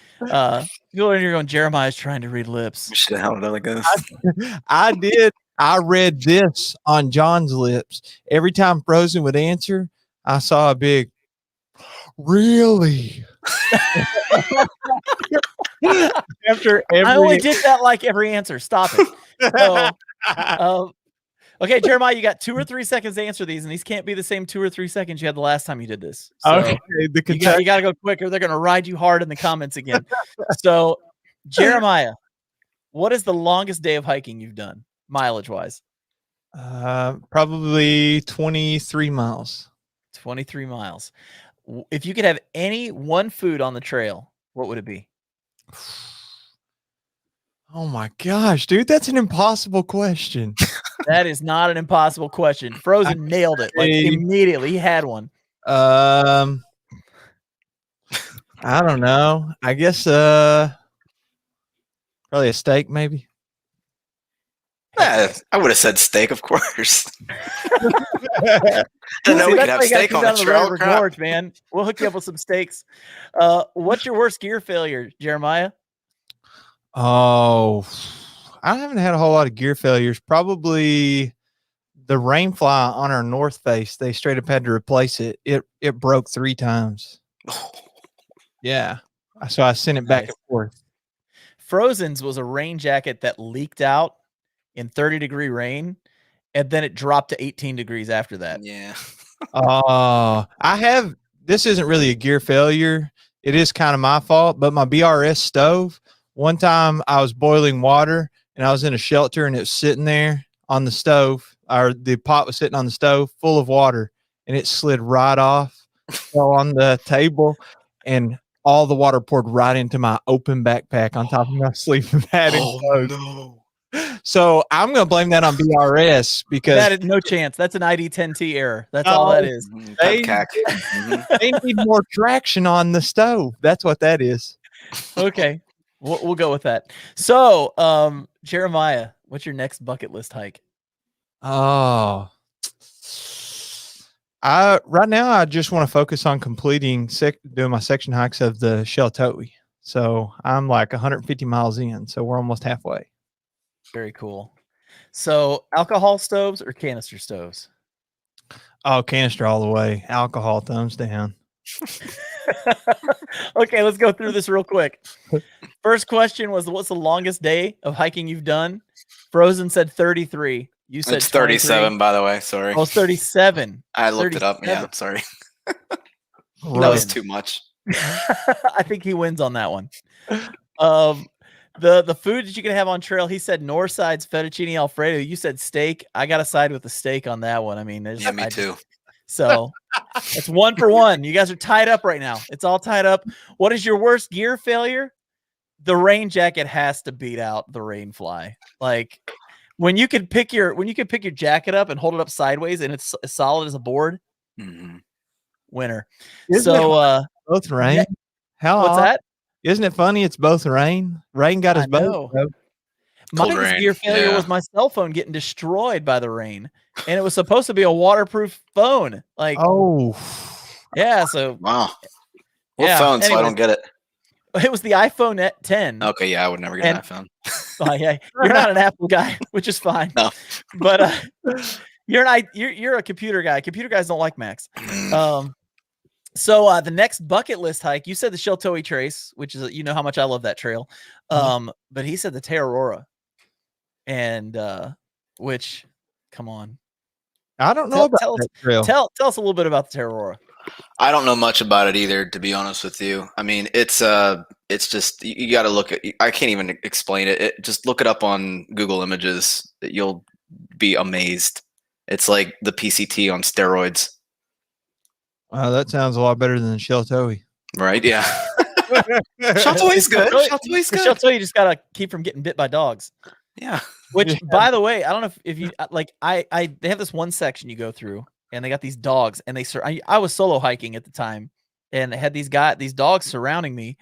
Jeremiah's trying to read lips. We should have held it like this. I did. I read this on John's lips. Every time Frozen would answer, I saw a big, really? After I only every did that like every answer. Stop it. So, okay, Jeremiah, you got 2 or 3 seconds to answer these, and these can't be the same 2 or 3 seconds you had the last time you did this. So okay, the you got to go quicker. They're going to ride you hard in the comments again. So, Jeremiah, what is the longest day of hiking you've done, mileage-wise? probably 23 miles. 23 miles. If you could have any one food on the trail, what would it be? Oh my gosh, dude, that's an impossible question. That is not an impossible question. Frozen nailed it like immediately. He had one. I don't know. I guess probably a steak, maybe. Yeah, I would have said steak, of course. Didn't know See, we that's could have why you gotta steak come on down the to trail. River Crap. Gorge, man. We'll hook you up with some steaks. What's your worst gear failure, Jeremiah? Oh, I haven't had a whole lot of gear failures. Probably the rain fly on our north face. They straight up had to replace it. It broke 3 times. Yeah. So I sent it back and forth. Frozen's was a rain jacket that leaked out in 30-degree rain, and then it dropped to 18 degrees after that. Yeah. This isn't really a gear failure. It is kind of my fault, but my BRS stove, one time I was boiling water and I was in a shelter and it was sitting there on the stove, or the pot was sitting on the stove full of water, and it slid right off, fell on the table, and all the water poured right into my open backpack on top of my sleeping pad. No. So I'm going to blame that on BRS because That is no chance. That's an ID10T error. That's all that is. They- Mm-hmm. they need more traction on the stove. That's what that is. Okay. We'll go with that. So, Jeremiah, what's your next bucket list hike? Oh, right now I just want to focus on completing doing my section hikes of the Sheltowee. So I'm like 150 miles in. So we're almost halfway. Very cool. So, alcohol stoves or canister stoves? Oh, canister all the way. Alcohol, thumbs down. Okay, let's go through this real quick. First question was, what's the longest day of hiking you've done? Frozen said 33. You said It's 37, 23. by the way. Sorry. Oh, it's 37. I looked it up. 37. Yeah, sorry. That Right. was too much. I think he wins on that one. The food that you can have on trail, he said Northside's fettuccine Alfredo. You said steak. I got to side with the steak on that one. I mean, Yeah, me too. So it's 1 for 1. You guys are tied up right now. It's all tied up. What is your worst gear failure? The rain jacket has to beat out the rain fly. Like when you could pick your jacket up and hold it up sideways and it's as solid as a board, winner. Isn't So both rain. yeah. How What's odd? that? Isn't it funny? It's both rain. Rain got us I know. both. Bro. My Cold biggest rain, gear failure yeah. was my cell phone getting destroyed by the rain, and it was supposed to be a waterproof phone. Like, Oh, yeah, so Wow. What yeah. phone? So I Anyways, don't get it. it was the iPhone 10. Okay, yeah, I would never get And- an iPhone. Oh, yeah, you're not an Apple guy, which is fine. No. But you're a computer guy. Computer guys don't like Macs. So the next bucket list hike, you said the Sheltowee Trace, which is you know how much I love that trail. But he said the Terrorora, and which, come on, I don't know tell about that trail. tell us a little bit about the Terrorora. I don't know much about it either, to be honest with you. I mean, it's just you got to look at. I can't even explain it. Just look it up on Google Images. You'll be amazed. It's like the PCT on steroids, Wow, that sounds a lot better than Sheltowee. right? Yeah. Sheltowee's good. Sheltowee's The good. Sheltowee, you just gotta keep from getting bit by dogs. Yeah. Which, Yeah. by the way, I don't know if you like. They have this one section you go through, and they got these dogs, and I was solo hiking at the time, and they had these dogs surrounding me,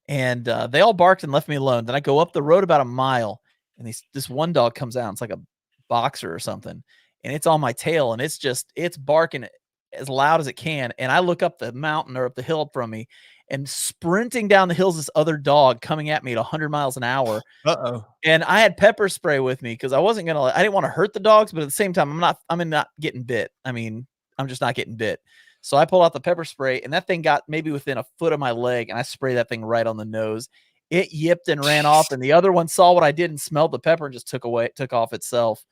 and they all barked and left me alone. Then I go up the road about a mile, and this one dog comes out. It's like a boxer or something, and it's on my tail, and it's barking as loud as it can. And I look up the mountain or up the hill from me, and sprinting down the hills, this other dog coming at me at 100 miles an hour. Uh-oh. And I had pepper spray with me because I didn't want to hurt the dogs, but at the same time, I'm not getting bit. I mean, I'm just not getting bit. So I pulled out the pepper spray, and that thing got maybe within a foot of my leg, and I sprayed that thing right on the nose. it yipped and ran off, and the other one saw what I did and smelled the pepper and just took off itself.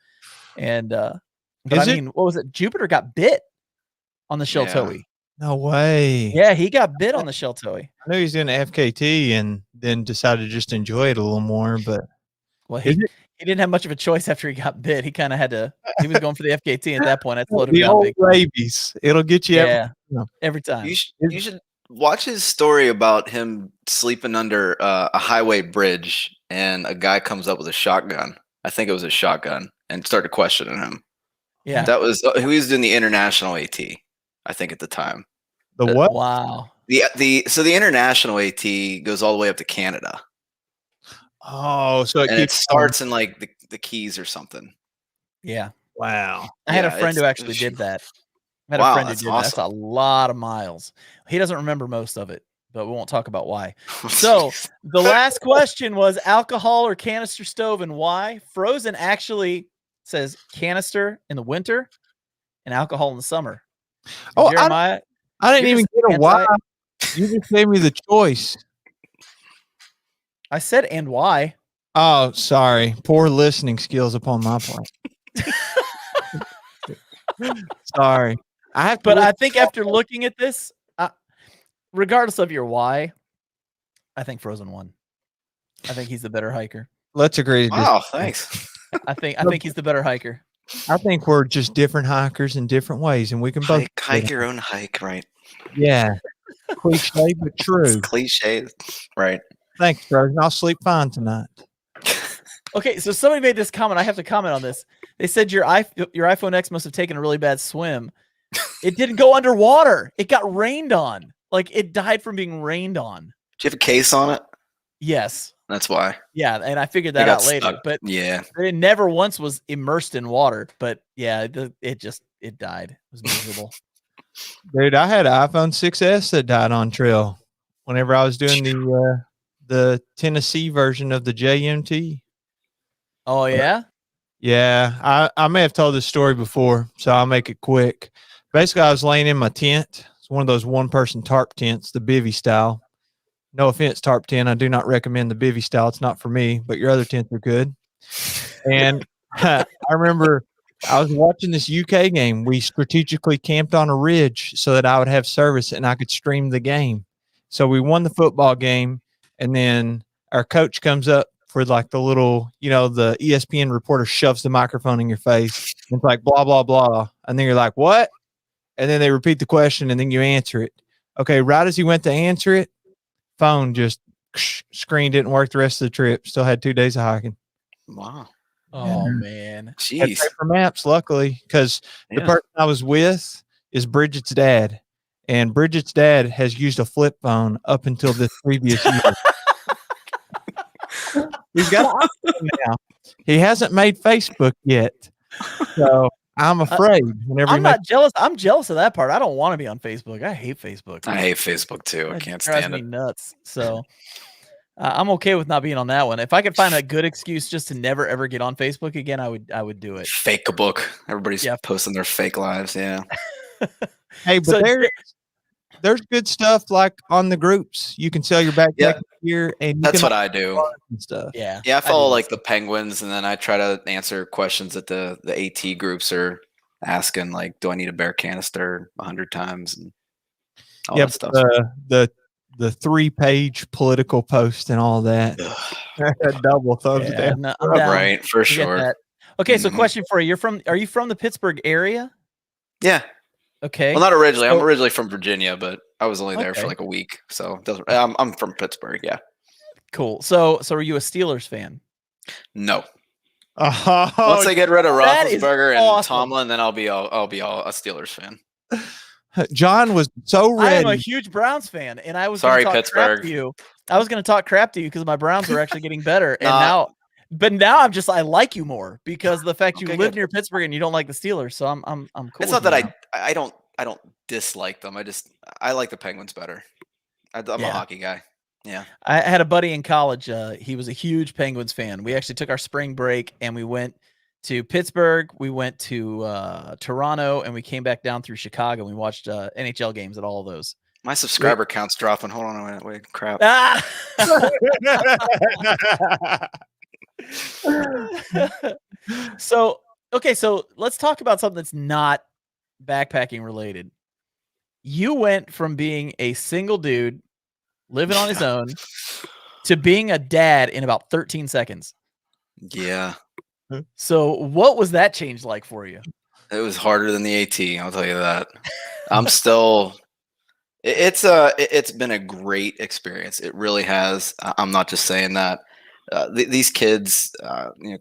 And but I mean, what was it? Jupiter got bit on the Sheltoe. No way. Yeah, he got bit on the Sheltoe. I knew he was doing FKT and then decided to just enjoy it a little more, but he didn't have much of a choice after he got bit. He kind of had to. He was going for the FKT at that point. That slowed him the down old big. rabies. It'll get you every time. You should watch his story about him sleeping under a highway bridge, and a guy comes up with a shotgun. I think it was a shotgun, and started questioning him. Yeah, that was he was doing the international AT. I think at the time. The what? Wow. The international AT goes all the way up to Canada. Oh, so it starts in like the Keys or something. Yeah. Wow. I had a friend who actually did that. I had a friend who did that. That's a lot of miles. He doesn't remember most of it, but we won't talk about why. So the last question was alcohol or canister stove, and why? Frozen actually says canister in the winter and alcohol in the summer. Oh, Jeremiah, I didn't even get a why. You just gave me the choice. I said and why. Oh, sorry. Poor listening skills upon my part. Sorry. I think after looking at this, regardless of your why, I think Frozen won. I think he's the better hiker. Let's agree. Wow, thanks. I think he's the better hiker. I think we're just different hikers in different ways, and we can both hike your own hike, right? Yeah. Cliche, but true. It's cliche, right? Thanks, Frozen. I'll sleep fine tonight. Okay, so somebody made this comment. I have to comment on this. They said your iPhone X must have taken a really bad swim. It didn't go underwater. It got rained on. Like, it died from being rained on. Do you have a case on it? Yes. That's why. Yeah, and I figured that out later. Stuck. But yeah, it never once was immersed in water. But yeah, it died. It was miserable. Dude, I had an iPhone 6S that died on trail whenever I was doing the Tennessee version of the JMT. Oh, yeah? Yeah, I may have told this story before, so I'll make it quick. Basically, I was laying in my tent. It's one of those one-person tarp tents, the bivvy style. No offense, tarp tent. I do not recommend the bivvy style. It's not for me, but your other tents are good. And I remember I was watching this UK game. We strategically camped on a ridge so that I would have service and I could stream the game. So we won the football game, and then our coach comes up for like the little, the ESPN reporter shoves the microphone in your face. And it's like, blah, blah, blah. And then you're like, what? And then they repeat the question, and then you answer it. Okay, right as he went to answer it, phone just screen didn't work the rest of the trip. Still had 2 days of hiking. Wow. Oh, man. Jeez. For maps, luckily, because the person I was with is Bridget's dad. And Bridget's dad has used a flip phone up until this previous year. He's got an iPhone now. He hasn't made Facebook yet. So I'm afraid. I'm not jealous. I'm jealous of that part. I don't want to be on Facebook. I hate Facebook. I hate Facebook too. I can't stand it. Drives me nuts. So I'm okay with not being on that one. If I could find a good excuse just to never ever get on Facebook again, I would do it. Fake a book. Everybody's posting their fake lives. Yeah. Hey, but there's good stuff like on the groups. You can sell your backpack here, and that's what I do. And stuff. Yeah. Yeah, I follow like the Penguins, and then I try to answer questions that the AT groups are asking, like, do I need a bear canister 100 times and all that stuff. The 3-page political post and all that. Double thumbs down. No, I'm down. Right, for sure. Okay, so question for you. Are you from the Pittsburgh area? Yeah. Okay. Well, not originally. I'm originally from Virginia, but I was only there for like a week. So it doesn't. I'm from Pittsburgh. Yeah. Cool. So are you a Steelers fan? No. Oh, once I get rid of Roethlisberger and awesome. Tomlin, then I'll be a Steelers fan. John was so ready. I am a huge Browns fan, and I was sorry, talk Pittsburgh. Crap to you. I was going to talk crap to you because my Browns were actually getting better, and now I like you more because of the fact you live near Pittsburgh and you don't like the Steelers. So I'm cool. It's not that I don't dislike them. I like the Penguins better. I'm a hockey guy. Yeah. I had a buddy in college. He was a huge Penguins fan. We actually took our spring break and we went to Pittsburgh. We went to Toronto, and we came back down through Chicago. And we watched NHL games at all of those. My subscriber count's dropping. Hold on, wait, crap. Ah! So let's talk about something that's not backpacking related. You went from being a single dude living on his own to being a dad in about 13 seconds. Yeah. So what was that change like for you? It was harder than the AT, I'll tell you that. I'm still it's been a great experience. It really has. I'm not just saying that. These kids,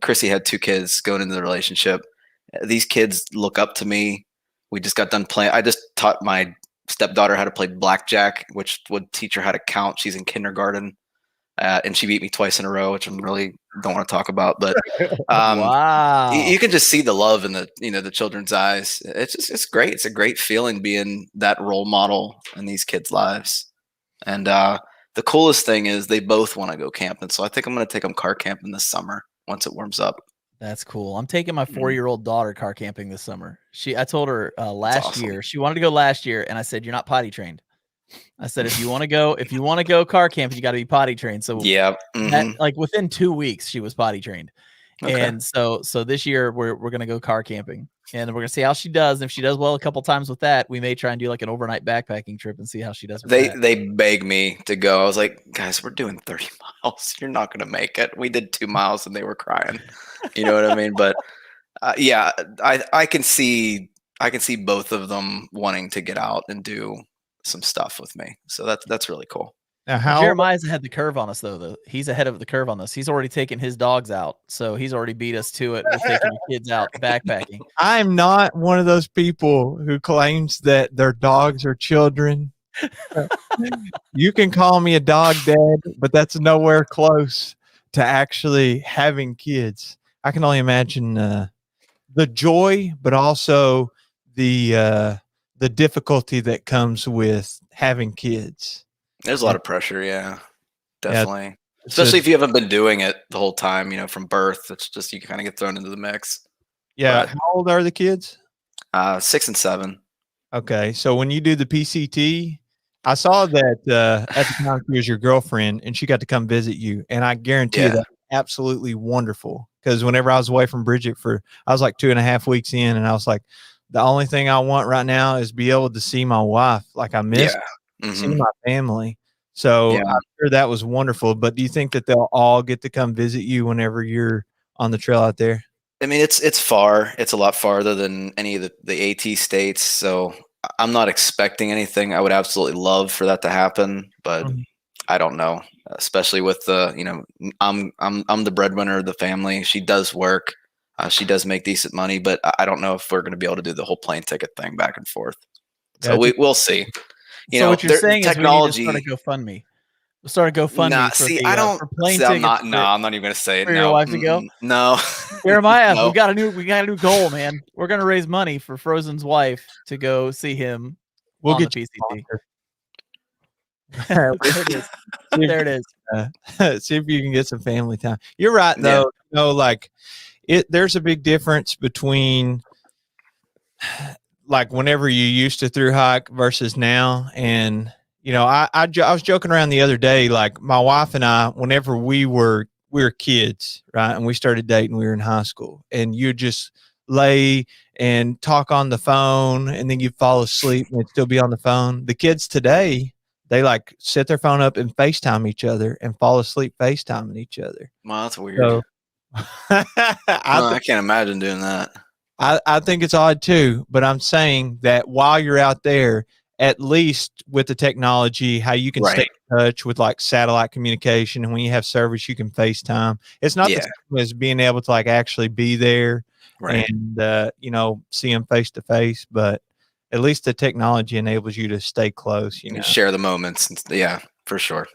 Chrissy had 2 kids going into the relationship. These kids look up to me. We just got done playing. I just taught my stepdaughter how to play blackjack, which would teach her how to count. She's in kindergarten. And she beat me twice in a row, which I really don't want to talk about. But Wow. you can just see the love in the children's eyes. It's great. It's a great feeling being that role model in these kids' lives. And the coolest thing is they both want to go camping. So I think I'm going to take them car camping this summer once it warms up. That's cool. I'm taking my 4-year-old daughter car camping this summer. I told her last year, she wanted to go last year, and I said, "You're not potty trained." I said, if you want to go car camping, you got to be potty trained. So yeah, like within 2 weeks, she was potty trained. Okay. And so this year we're going to go car camping, and we're going to see how she does. And if she does well a couple times with that, we may try and do like an overnight backpacking trip and see how she does with that. They beg me to go. I was like, guys, we're doing 30 miles. You're not going to make it. We did 2 miles and they were crying. You know what I mean? But yeah, I can see both of them wanting to get out and do some stuff with me. So that's really cool. Now, Jeremiah's ahead of the curve on us, though. He's ahead of the curve on this. He's already taken his dogs out, so he's already beat us to it with taking the kids out backpacking. I'm not one of those people who claims that their dogs are children. You can call me a dog dad, but that's nowhere close to actually having kids. I can only imagine the joy, but also the difficulty that comes with having kids. There's a lot of pressure, yeah, definitely. Yeah, especially if you haven't been doing it the whole time, from birth. It's just you kind of get thrown into the mix. Yeah. But, how old are the kids? 6 and 7. Okay, so when you do the PCT, I saw that at the time she was your girlfriend, and she got to come visit you, and I guarantee you that's absolutely wonderful. Because whenever I was away from Bridget I was like 2.5 weeks in, and I was like, the only thing I want right now is be able to see my wife. Like I miss seeing my family. So I'm sure that was wonderful. But do you think that they'll all get to come visit you whenever you're on the trail out there? I mean, it's far. It's a lot farther than any of the AT states. So I'm not expecting anything. I would absolutely love for that to happen, but I don't know. Especially with the, I'm the breadwinner of the family. She does work. She does make decent money, but I don't know if we're going to be able to do the whole plane ticket thing back and forth. So we'll see. So what you're saying technology, is we need to start a GoFundMe. We'll start a GoFundMe. Nah, see, I don't. For plane tickets I'm not even going to say it. For your wife to go. No, Jeremiah, we got a new goal, man. We're going to raise money for Frozen's wife to go see him. We'll on get the PCT. There it is. See if you can get some family time. You're right, though. There's a big difference between like whenever you used to thru hike versus now. And, I was joking around the other day, like my wife and I, whenever we were kids, right. And we started dating, we were in high school, and you just lay and talk on the phone, and then you'd fall asleep and it'd still be on the phone. The kids today, they like set their phone up and FaceTime each other and fall asleep FaceTiming each other. Wow, that's weird. So, I can't imagine doing that. I think it's odd too, but I'm saying that while you're out there, at least with the technology, how you can stay in touch with like satellite communication, and when you have service, you can FaceTime. It's not the same as being able to like actually be there and see them face to face, but at least the technology enables you to stay close. You know, share the moments. Yeah, for sure.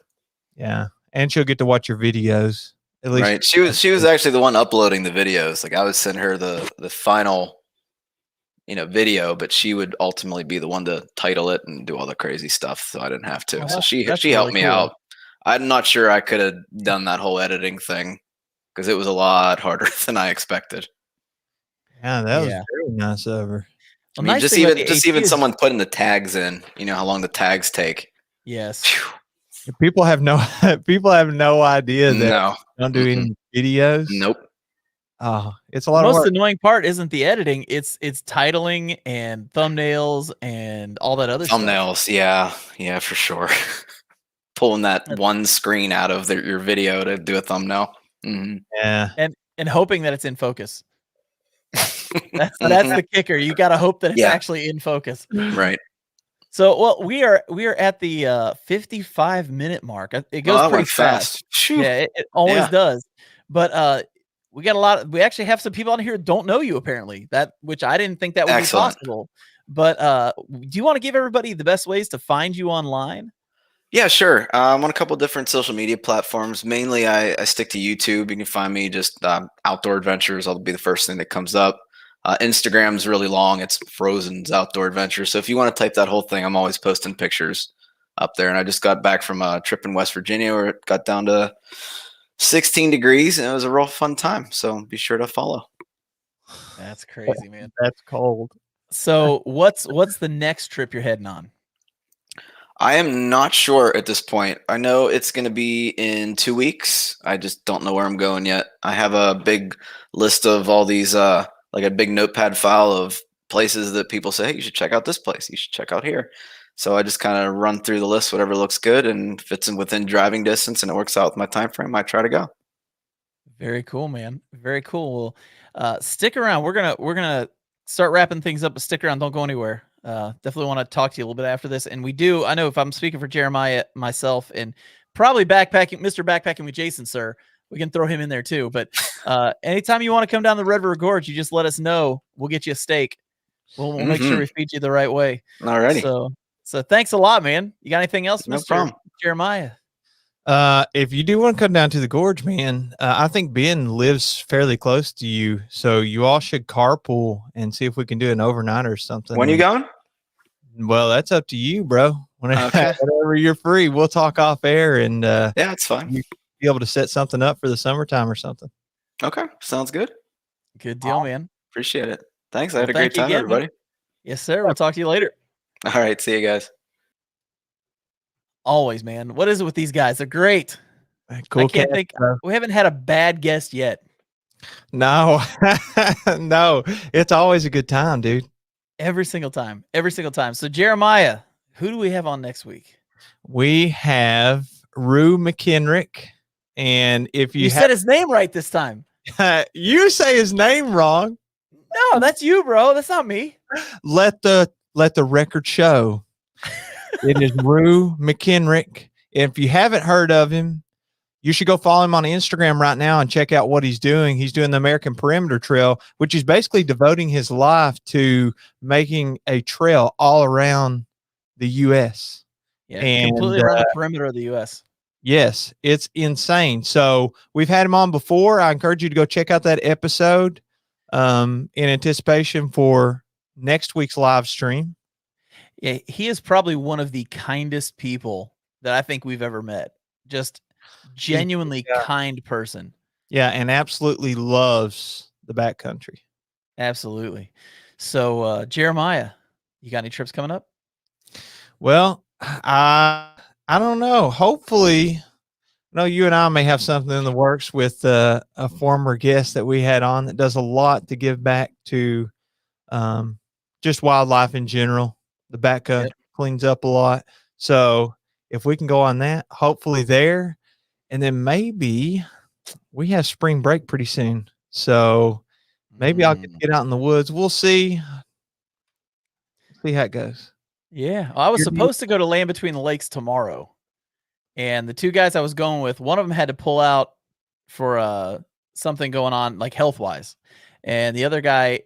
Yeah, and she'll get to watch your videos. At least she was actually the one uploading the videos. Like I would send her the final video, but she would ultimately be the one to title it and do all the crazy stuff, so I didn't have to. So she helped me out. I'm not sure I could have done that whole editing thing because it was a lot harder than I expected. Yeah, that was very nice of her. I mean, just thing about even the AT is, someone putting the tags in, you know how long the tags take. yes. Phew. People have no idea that No. we don't do any videos. Nope. Oh, it's a The lot of most work. annoying part isn't the editing; it's titling and thumbnails and all that other stuff. Thumbnails, yeah, for sure. Pulling that one screen out of your video to do a thumbnail. Yeah. And hoping that it's in focus. That's the kicker. You got to hope that it's actually in focus. Right. So, well, we are at the 55-minute mark. It goes pretty fast. Yeah, it always does. But we got we actually have some people on here who don't know you apparently. Which I didn't think that would be possible. But do you want to give everybody the best ways to find you online? Yeah, sure. I'm on a couple different social media platforms. Mainly, I stick to YouTube. You can find me just Outdoor Adventures. I'll be the first thing that comes up. Instagram's really long. It's Frozen's Outdoor Adventures. So if you want to type that whole thing, I'm always posting pictures up there. And I just got back from a trip in West Virginia where it got down to 16 degrees, and it was a real fun time. So be sure to follow. That's crazy, man. That's cold. So what's the next trip you're heading on? I am not sure at this point. I know it's going to be in 2 weeks. I just don't know where I'm going yet. I have a big list of all these, like a big notepad file of places that people say, hey, you should check out this place. You should check out here. So I just kind of run through the list, whatever looks good and fits in within driving distance and it works out with my time frame. I try to go. Very cool, man. Very cool. Well, stick around. We're gonna start wrapping things up, but stick around. Don't go anywhere. Definitely want to talk to you a little bit after this. And I know if I'm speaking for Jeremiah, myself, and probably Mr. Backpacking with Jason, sir, we can throw him in there too. But anytime you want to come down the Red River Gorge, you just let us know. We'll get you a steak. We'll make sure we feed you the right way. Alrighty. So thanks a lot, man. You got anything else, No Mr. problem. Jeremiah? If you do want to come down to the gorge, man, I think Ben lives fairly close to you, so you all should carpool and see if we can do an overnight or something. When are you going? Well, that's up to you, bro. Whenever you're free, we'll talk off air and yeah, it's fine. You be able to set something up for the summertime or something. Okay, sounds good. Good deal, man. Appreciate it. Thanks. I had a great time, everybody. Yes, sir. We'll talk to you later. All right, see you guys. Always, man. What is it with these guys? They're great. Cool. I can't think. We haven't had a bad guest yet. No, no. It's always a good time, dude. Every single time. Every single time. So, Jeremiah, who do we have on next week? We have Rue McKenrick. And if you said his name right this time. You say his name wrong. No, that's you, bro. That's not me. Let the record show. It is Rue McKenrick. If you haven't heard of him, you should go follow him on Instagram right now and check out what he's doing. He's doing the American Perimeter Trail, which is basically devoting his life to making a trail all around the U.S. Yeah, and, completely around the perimeter of the U.S. Yes, it's insane. So we've had him on before. I encourage you to go check out that episode in anticipation for next week's live stream. Yeah, he is probably one of the kindest people that I think we've ever met. Just genuinely kind person. Yeah, and absolutely loves the backcountry. Absolutely. So, Jeremiah, you got any trips coming up? Well, I don't know. Hopefully, you and I may have something in the works with a former guest that we had on that does a lot to give back to just wildlife in general. The backcountry cleans up a lot. So if we can go on that, hopefully there. And then maybe we have spring break pretty soon. So maybe I'll get out in the woods. We'll see. See how it goes. Yeah. I was supposed to go to Land Between the Lakes tomorrow. And the two guys I was going with, one of them had to pull out for something going on, like health-wise. And the other guy,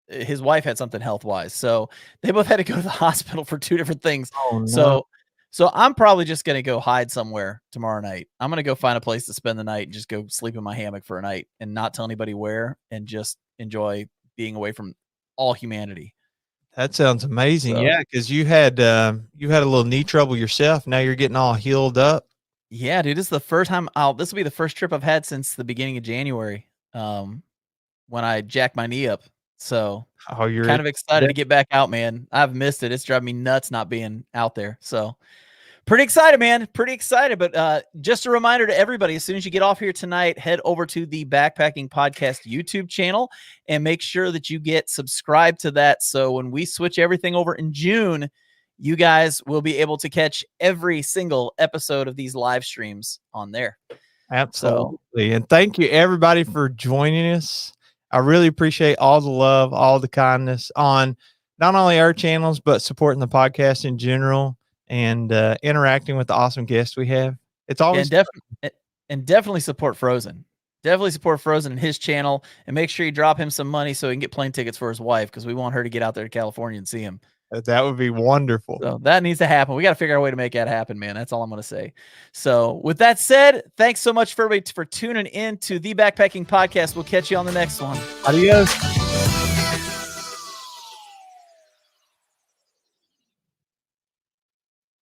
his wife had something health-wise. So they both had to go to the hospital for two different things. Oh, no. So I'm probably just going to go hide somewhere tomorrow night. I'm going to go find a place to spend the night and just go sleep in my hammock for a night and not tell anybody where and just enjoy being away from all humanity. That sounds amazing. So, yeah, because you had a little knee trouble yourself. Now you're getting all healed up. Yeah, dude. This is the first time this will be the first trip I've had since the beginning of January when I jacked my knee up. So Oh, you're kind of excited to get back out, man. I've missed it. It's driving me nuts not being out there. So pretty excited, man. Pretty excited. But just a reminder to everybody, as soon as you get off here tonight, head over to the Backpacking Podcast YouTube channel and make sure that you get subscribed to that. So when we switch everything over in June, you guys will be able to catch every single episode of these live streams on there. Absolutely. And thank you everybody for joining us. I really appreciate all the love, all the kindness on not only our channels, but supporting the podcast in general and interacting with the awesome guests we have. It's always definitely support Frozen. Definitely support Frozen and his channel, and make sure you drop him some money so he can get plane tickets for his wife, because we want her to get out there to California and see him. That would be wonderful. So that needs to happen. We got to figure out a way to make that happen, man. That's all I'm going to say. So with that said, thanks so much for tuning in to the Backpacking Podcast. We'll catch you on the next one. Adios.